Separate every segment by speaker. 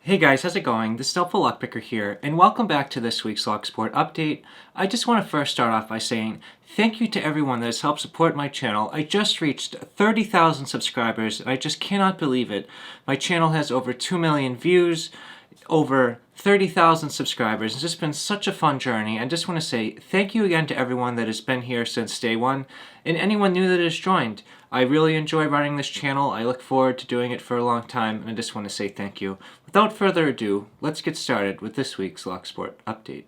Speaker 1: Hey guys, how's it going? This is HelpfulLockPicker here, and welcome back to this week's Lock Support Update. I just want to first start off by saying thank you to everyone that has helped support my channel. I just reached 30,000 subscribers, and I just cannot believe it. My channel has over 2 million views, over 30,000 subscribers. It's just been such a fun journey. I just want to say thank you again to everyone that has been here since day one, and anyone new that has joined. I really enjoy running this channel. I look forward to doing it for a long time, and I just want to say thank you. Without further ado, let's get started with this week's Lock Sport Update.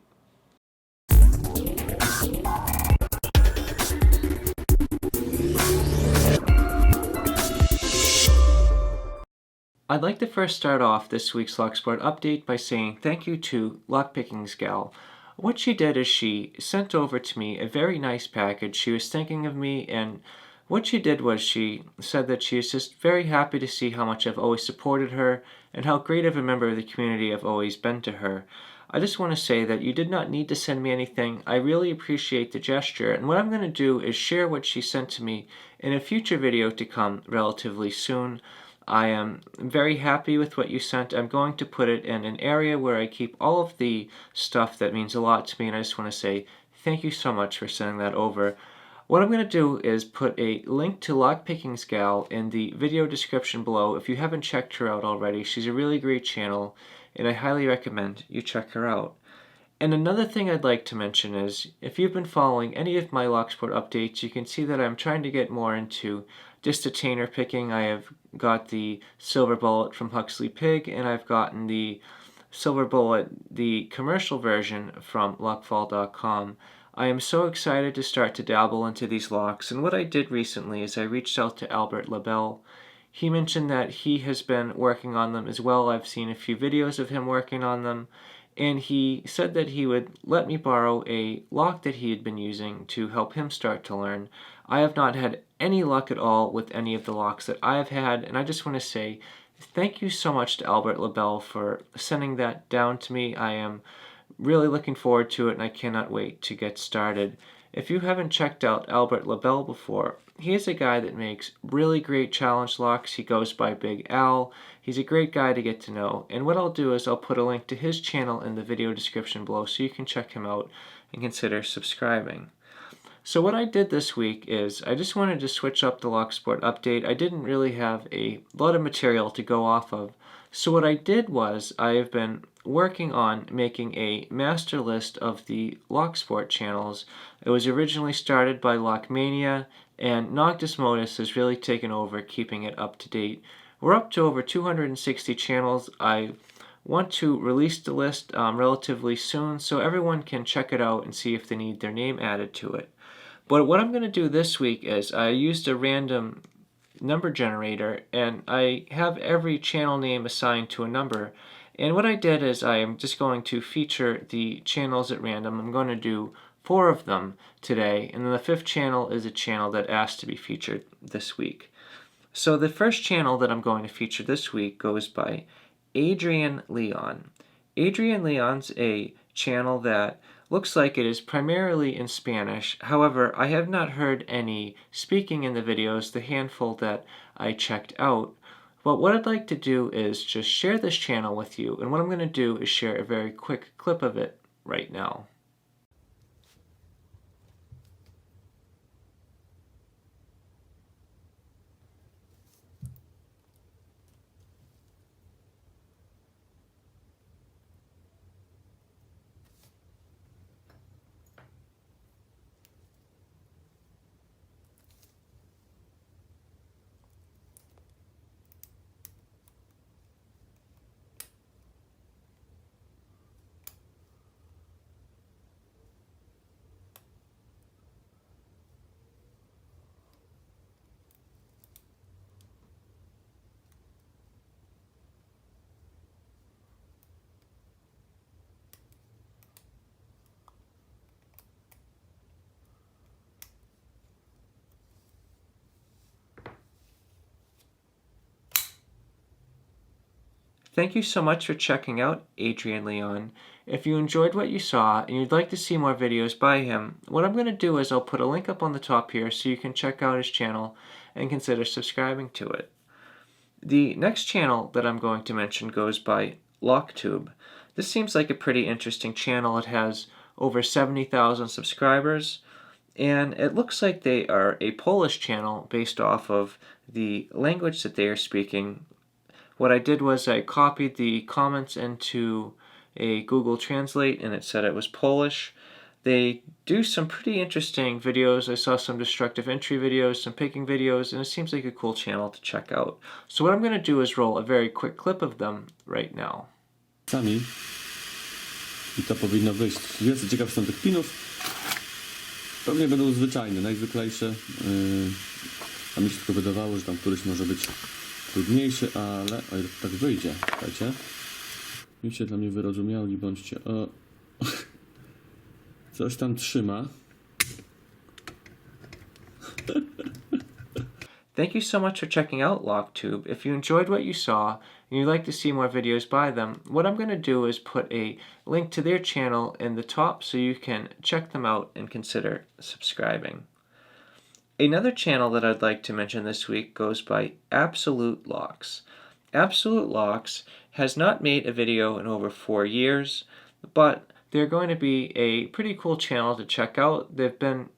Speaker 1: I'd like to first start off this week's Lock Sport Update by saying thank you to LockpickingSkel. What she did is she sent over to me a very nice package. She was thinking of me, and what she did was she said that she is just very happy to see how much I've always supported her and how great of a member of the community I've always been to her. I just want to say that you did not need to send me anything. I really appreciate the gesture, and what I'm going to do is share what she sent to me in a future video to come relatively soon. I am very happy with what you sent. I'm going to put it in an area where I keep all of the stuff that means a lot to me, and I just want to say thank you so much for sending that over. What I'm going to do is put a link to LockpickingSkel in the video description below. If you haven't checked her out already, she's a really great channel, and I highly recommend you check her out. And another thing I'd like to mention is, if you've been following any of my Locksport updates, you can see that I'm trying to get more into distatainer picking. I have got the Silver Bullet from Huxley Pig, and I've gotten the Silver Bullet, the commercial version from lockfall.com. I am so excited to start to dabble into these locks, and what I did recently is I reached out to Albert LaBelle. He mentioned that he has been working on them as well. I've seen a few videos of him working on them, and he said that he would let me borrow a lock that he had been using to help him start to learn. I have not had any luck at all with any of the locks that I have had, and I just want to say thank you so much to Albert LaBelle for sending that down to me. I am really looking forward to it, and I cannot wait to get started. If you haven't checked out Albert LaBelle before, he is a guy that makes really great challenge locks. He goes by Big Al. He's a great guy to get to know, and what I'll do is I'll put a link to his channel in the video description below so you can check him out and consider subscribing. So what I did this week is I just wanted to switch up the Lock Sport update. I didn't really have a lot of material to go off of. So what I did was I have been working on making a master list of the Lock Sport channels. It was originally started by Lockmania, and Noctis Modus has really taken over keeping it up to date. We're up to over 260 channels. I want to release the list relatively soon so everyone can check it out and see if they need their name added to it. But what I'm going to do this week is I used a random number generator, and I have every channel name assigned to a number. And what I did is I am just going to feature the channels at random. I'm going to do 4 of them today, and then the 5th channel is a channel that asked to be featured this week. So the first channel that I'm going to feature this week goes by Adrian Leon. Adrian Leon's a channel that looks like it is primarily in Spanish. However, I have not heard any speaking in the videos, the handful that I checked out. But what I'd like to do is just share this channel with you, and what I'm going to do is share a very quick clip of it right now. Thank you so much for checking out Adrian Leon. If you enjoyed what you saw and you'd like to see more videos by him, what I'm going to do is I'll put a link up on the top here so you can check out his channel and consider subscribing to it. The next channel that I'm going to mention goes by Loktube. This seems like a pretty interesting channel. It has over 70,000 subscribers, and it looks like they are a Polish channel based off of the language that they are speaking. What I did was I copied the comments into a Google Translate, and it said it was Polish. They do some pretty interesting videos. I saw some destructive entry videos, some picking videos, and it seems like a cool channel to check out. So what I'm going to do is roll a very quick clip of them right now.
Speaker 2: I to powinno wyjść. Wielce ciekaw są tych pinów. Pewnie będą zwyczajne, najzwyklejsze. A mi się tylko wydawało, że tam któryś może być trudniejszy, ale tak wyjdzie. Słuchajcie. Bądźcie dla mnie wyrozumiali, bądźcie. O. Coś tam trzyma.
Speaker 1: Thank you so much for checking out Loktube. If you enjoyed what you saw and you'd like to see more videos by them, what I'm going to do is put a link to their channel in the top so you can check them out and consider subscribing. Another channel that I'd like to mention this week goes by Absolute Locks. Absolute Locks has not made a video in over 4 years, but they're going to be a pretty cool channel to check out. They've been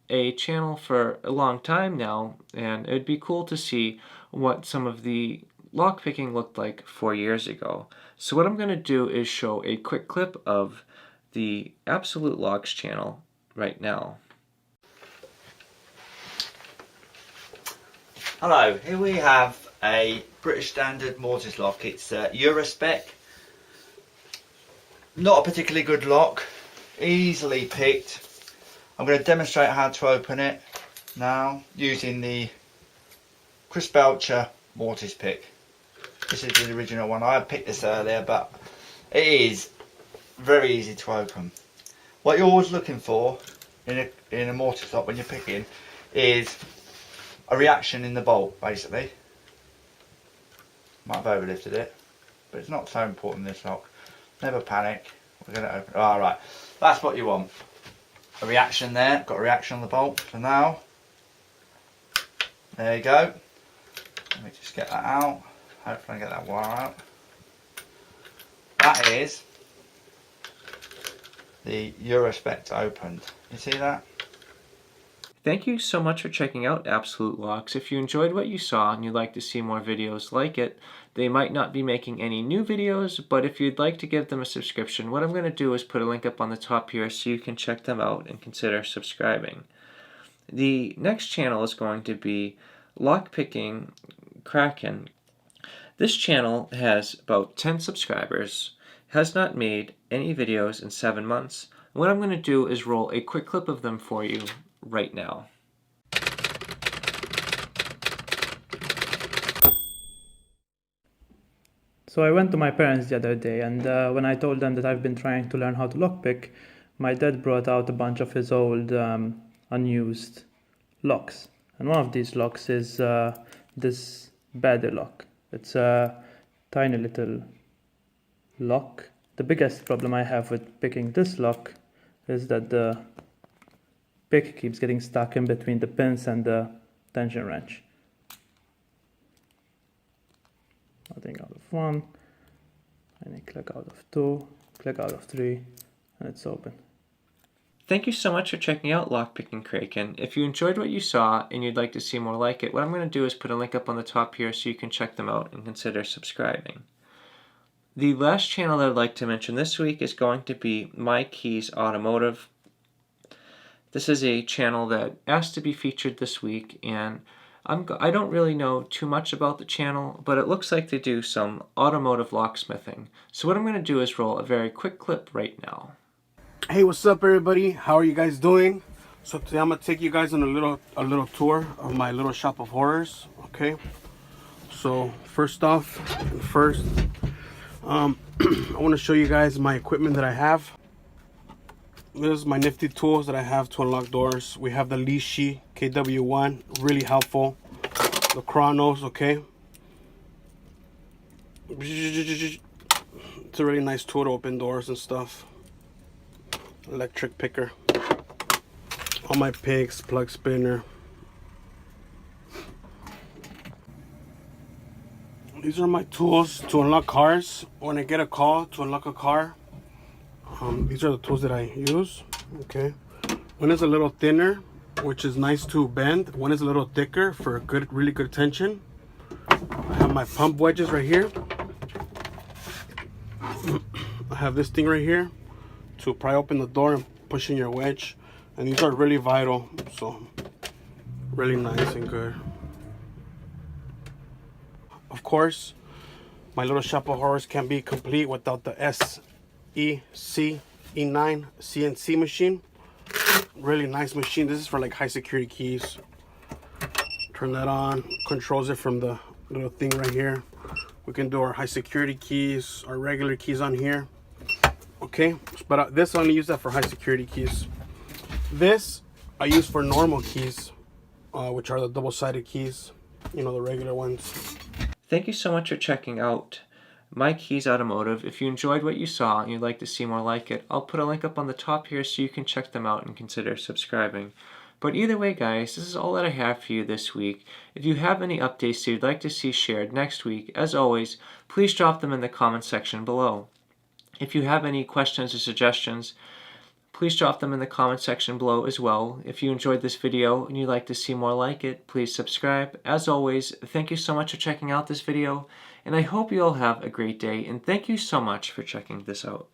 Speaker 1: a channel for a long time now, and it'd be cool to see what some of the lockpicking looked like 4 years ago. So what I'm going to do is show a quick clip of the Absolute Locks channel right now.
Speaker 3: Hello, here we have a British Standard mortise lock. It's Eurospec. Not a particularly good lock, easily picked. I'm going to demonstrate how to open it now using the Chris Belcher mortise pick. This is the original one. I had picked this earlier, but it is very easy to open. What you're always looking for in a mortise lock when you're picking is a reaction in the bolt, basically. Might have overlifted it, but it's not so important in this lock. Never panic. We're going to open it. Alright, that's what you want. A reaction there, got a reaction on the bolt. So now, there you go. Let me just get that out. Hopefully I get that wire out. That is the Eurospec opened. You see that?
Speaker 1: Thank you so much for checking out Absolute Locks. If you enjoyed what you saw and you'd like to see more videos like it, they might not be making any new videos, but if you'd like to give them a subscription, what I'm going to do is put a link up on the top here so you can check them out and consider subscribing. The next channel is going to be Lockpicking Kraken. This channel has about 10 subscribers, has not made any videos in 7 months. What I'm going to do is roll a quick clip of them for you right now.
Speaker 4: So I went to my parents the other day, and when I told them that I've been trying to learn how to lockpick, my dad brought out a bunch of his old unused locks. And one of these locks is this Bader lock. It's a tiny little lock. The biggest problem I have with picking this lock is that the pick keeps getting stuck in between the pins and the tension wrench. Nothing out of 1, and I click out of 2, click out of 3, and it's open.
Speaker 1: Thank you so much for checking out Lockpicking Kraken. If you enjoyed what you saw and you'd like to see more like it, what I'm going to do is put a link up on the top here so you can check them out and consider subscribing. The last channel that I'd like to mention this week is going to be Mikeys Automotive. This is a channel that asked to be featured this week, and I don't really know too much about the channel, but it looks like they do some automotive locksmithing. So what I'm going to do is roll a very quick clip right now.
Speaker 5: Hey, what's up everybody? How are you guys doing? So today I'm gonna take you guys on a little tour of my little shop of horrors. Okay. So first off, I want to show you guys my equipment that I have. This is my nifty tools that I have to unlock doors. We have the Lishi KW1, really helpful. The Chronos, okay. It's a really nice tool to open doors and stuff. Electric picker. All my picks, plug spinner. These are my tools to unlock cars. When I get a call to unlock a car, these are the tools that I use. Okay, one is a little thinner, which is nice to bend. One is a little thicker for good, really good tension. I have my pump wedges right here. I have this thing right here to pry open the door and push in your wedge, and these are really vital, so really nice and good. Of course, my little shop of horrors can't be complete without the SEC E9 CNC machine. Really nice machine. This is for like high security keys. Turn that on, controls it from the little thing right here. We can do our high security keys, our regular keys on here. Okay, but this I only use that for high security keys. This I use for normal keys, which are the double-sided keys, you know, the regular ones.
Speaker 1: Thank you so much for checking out Mikeys Automotive. If you enjoyed what you saw and you'd like to see more like it, I'll put a link up on the top here so you can check them out and consider subscribing. But either way, guys, this is all that I have for you this week. If you have any updates that you'd like to see shared next week, as always, please drop them in the comment section below. If you have any questions or suggestions, please drop them in the comment section below as well. If you enjoyed this video and you'd like to see more like it, please subscribe. As always, thank you so much for checking out this video, and I hope you all have a great day, and thank you so much for checking this out.